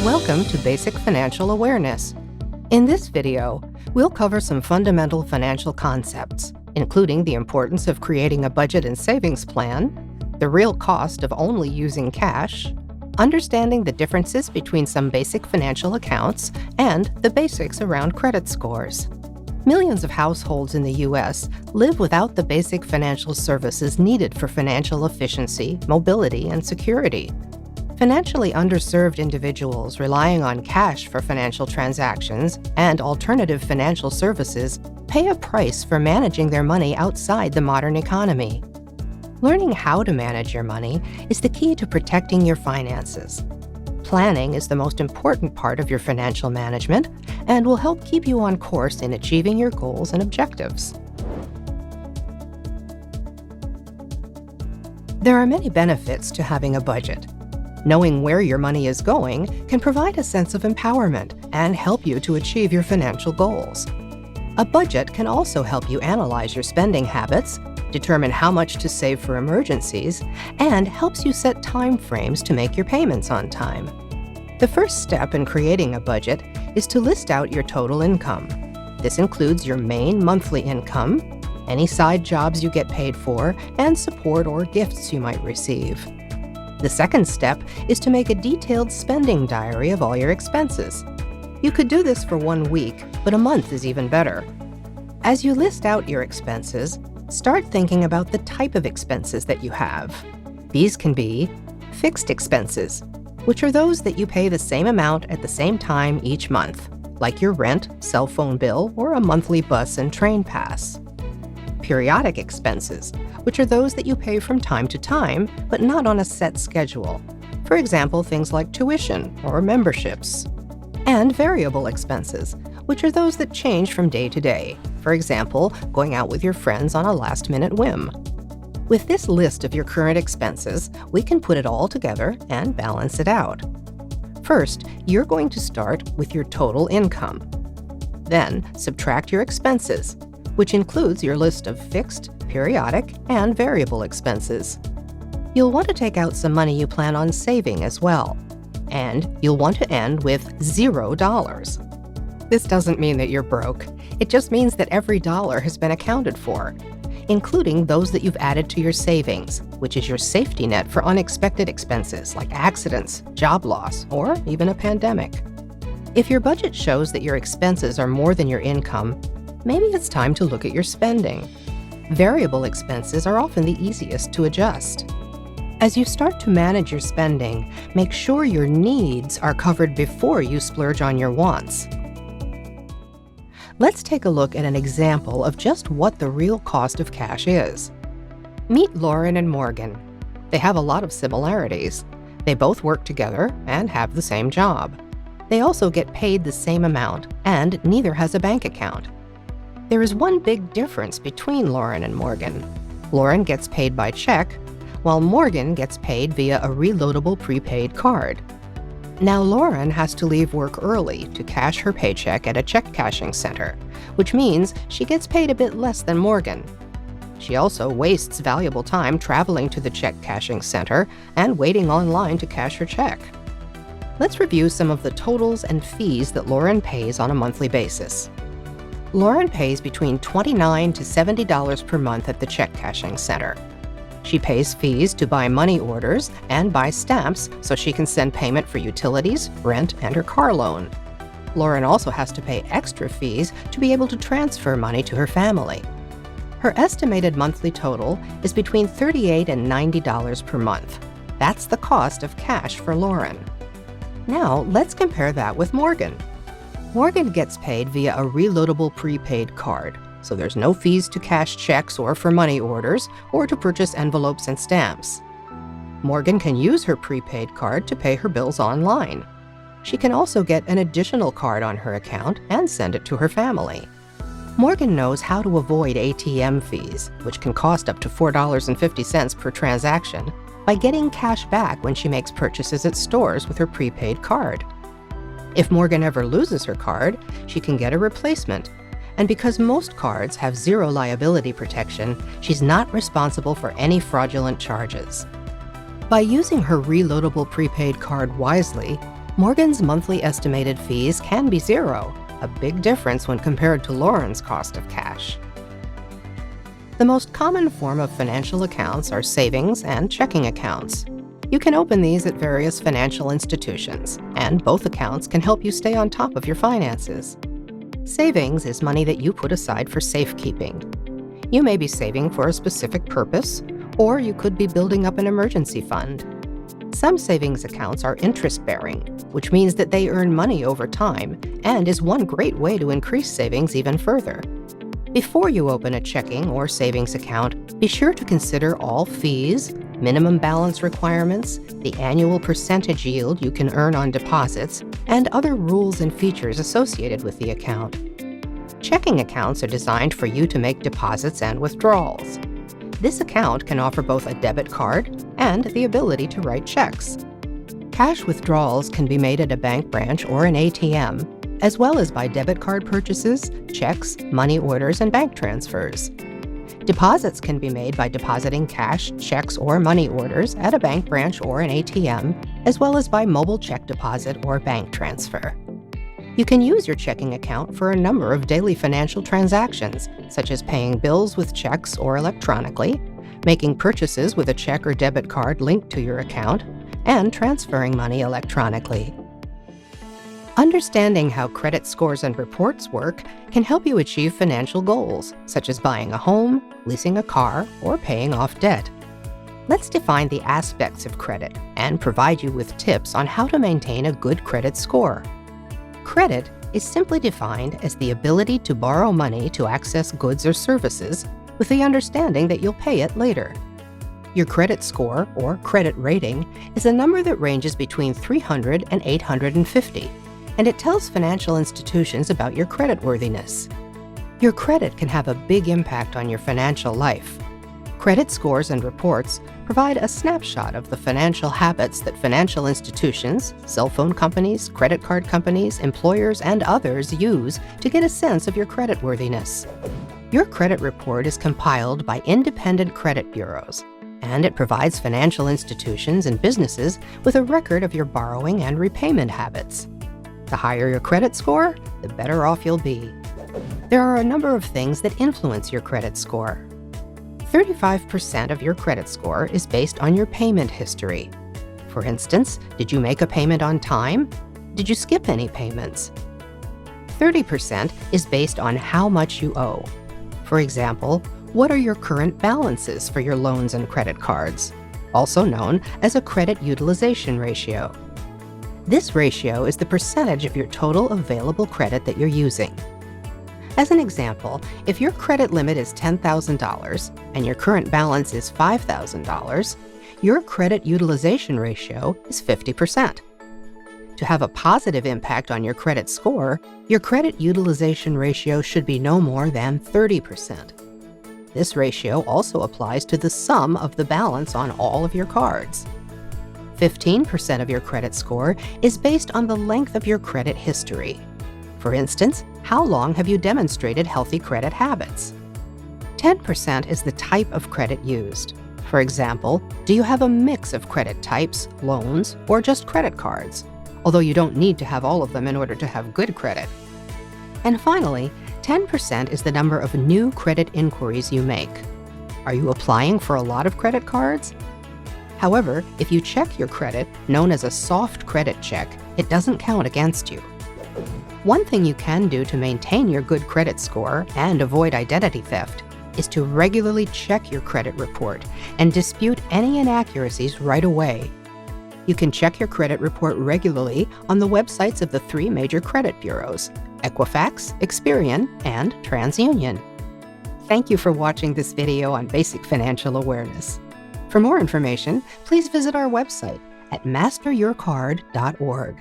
Welcome to Basic Financial Awareness. In this video, we'll cover some fundamental financial concepts, including the importance of creating a budget and savings plan, the real cost of only using cash, understanding the differences between some basic financial accounts, and the basics around credit scores. Millions of households in the U.S. live without the basic financial services needed for financial efficiency, mobility, and security. Financially underserved individuals relying on cash for financial transactions and alternative financial services pay a price for managing their money outside the modern economy. Learning how to manage your money is the key to protecting your finances. Planning is the most important part of your financial management and will help keep you on course in achieving your goals and objectives. There are many benefits to having a budget. Knowing where your money is going can provide a sense of empowerment and help you to achieve your financial goals. A budget can also help you analyze your spending habits, determine how much to save for emergencies, and helps you set time frames to make your payments on time. The first step in creating a budget is to list out your total income. This includes your main monthly income, any side jobs you get paid for, and support or gifts you might receive. The second step is to make a detailed spending diary of all your expenses. You could do this for 1 week, but a month is even better. As you list out your expenses, start thinking about the type of expenses that you have. These can be fixed expenses, which are those that you pay the same amount at the same time each month, like your rent, cell phone bill, or a monthly bus and train pass. Periodic expenses, which are those that you pay from time to time, but not on a set schedule. For example, things like tuition or memberships. And variable expenses, which are those that change from day to day. For example, going out with your friends on a last-minute whim. With this list of your current expenses, we can put it all together and balance it out. First, you're going to start with your total income. Then, subtract your expenses, which includes your list of fixed, periodic, and variable expenses. You'll want to take out some money you plan on saving as well. And you'll want to end with $0. This doesn't mean that you're broke. It just means that every dollar has been accounted for, including those that you've added to your savings, which is your safety net for unexpected expenses like accidents, job loss, or even a pandemic. If your budget shows that your expenses are more than your income, maybe it's time to look at your spending. Variable expenses are often the easiest to adjust. As you start to manage your spending, make sure your needs are covered before you splurge on your wants. Let's take a look at an example of just what the real cost of cash is. Meet Lauren and Morgan. They have a lot of similarities. They both work together and have the same job. They also get paid the same amount, and neither has a bank account. There is one big difference between Lauren and Morgan. Lauren gets paid by check, while Morgan gets paid via a reloadable prepaid card. Now, Lauren has to leave work early to cash her paycheck at a check cashing center, which means she gets paid a bit less than Morgan. She also wastes valuable time traveling to the check cashing center and waiting online to cash her check. Let's review some of the totals and fees that Lauren pays on a monthly basis. Lauren pays between $29 to $70 per month at the check cashing center. She pays fees to buy money orders and buy stamps so she can send payment for utilities, rent, and her car loan. Lauren also has to pay extra fees to be able to transfer money to her family. Her estimated monthly total is between $38 and $90 per month. That's the cost of cash for Lauren. Now, let's compare that with Morgan. Morgan gets paid via a reloadable prepaid card, so there's no fees to cash checks or for money orders or to purchase envelopes and stamps. Morgan can use her prepaid card to pay her bills online. She can also get an additional card on her account and send it to her family. Morgan knows how to avoid ATM fees, which can cost up to $4.50 per transaction, by getting cash back when she makes purchases at stores with her prepaid card. If Morgan ever loses her card, she can get a replacement. And because most cards have zero liability protection, she's not responsible for any fraudulent charges. By using her reloadable prepaid card wisely, Morgan's monthly estimated fees can be zero, a big difference when compared to Lauren's cost of cash. The most common form of financial accounts are savings and checking accounts. You can open these at various financial institutions, and both accounts can help you stay on top of your finances. Savings is money that you put aside for safekeeping. You may be saving for a specific purpose, or you could be building up an emergency fund. Some savings accounts are interest-bearing, which means that they earn money over time and is one great way to increase savings even further. Before you open a checking or savings account, be sure to consider all fees, minimum balance requirements, the annual percentage yield you can earn on deposits, and other rules and features associated with the account. Checking accounts are designed for you to make deposits and withdrawals. This account can offer both a debit card and the ability to write checks. Cash withdrawals can be made at a bank branch or an ATM, as well as by debit card purchases, checks, money orders, and bank transfers. Deposits can be made by depositing cash, checks, or money orders at a bank branch or an ATM, as well as by mobile check deposit or bank transfer. You can use your checking account for a number of daily financial transactions, such as paying bills with checks or electronically, making purchases with a check or debit card linked to your account, and transferring money electronically. Understanding how credit scores and reports work can help you achieve financial goals, such as buying a home, leasing a car, or paying off debt. Let's define the aspects of credit and provide you with tips on how to maintain a good credit score. Credit is simply defined as the ability to borrow money to access goods or services with the understanding that you'll pay it later. Your credit score, or credit rating, is a number that ranges between 300 and 850, and it tells financial institutions about your creditworthiness. Your credit can have a big impact on your financial life. Credit scores and reports provide a snapshot of the financial habits that financial institutions, cell phone companies, credit card companies, employers, and others use to get a sense of your creditworthiness. Your credit report is compiled by independent credit bureaus, and it provides financial institutions and businesses with a record of your borrowing and repayment habits. The higher your credit score, the better off you'll be. There are a number of things that influence your credit score. 35% of your credit score is based on your payment history. For instance, did you make a payment on time? Did you skip any payments? 30% is based on how much you owe. For example, what are your current balances for your loans and credit cards, also known as a credit utilization ratio. This ratio is the percentage of your total available credit that you're using. As an example, if your credit limit is $10,000 and your current balance is $5,000, your credit utilization ratio is 50%. To have a positive impact on your credit score, your credit utilization ratio should be no more than 30%. This ratio also applies to the sum of the balance on all of your cards. 15% of your credit score is based on the length of your credit history. For instance, how long have you demonstrated healthy credit habits? 10% is the type of credit used. For example, do you have a mix of credit types, loans, or just credit cards? Although you don't need to have all of them in order to have good credit. And finally, 10% is the number of new credit inquiries you make. Are you applying for a lot of credit cards? However, if you check your credit, known as a soft credit check, it doesn't count against you. One thing you can do to maintain your good credit score and avoid identity theft is to regularly check your credit report and dispute any inaccuracies right away. You can check your credit report regularly on the websites of the 3 major credit bureaus, Equifax, Experian, and TransUnion. Thank you for watching this video on basic financial awareness. For more information, please visit our website at masteryourcard.org.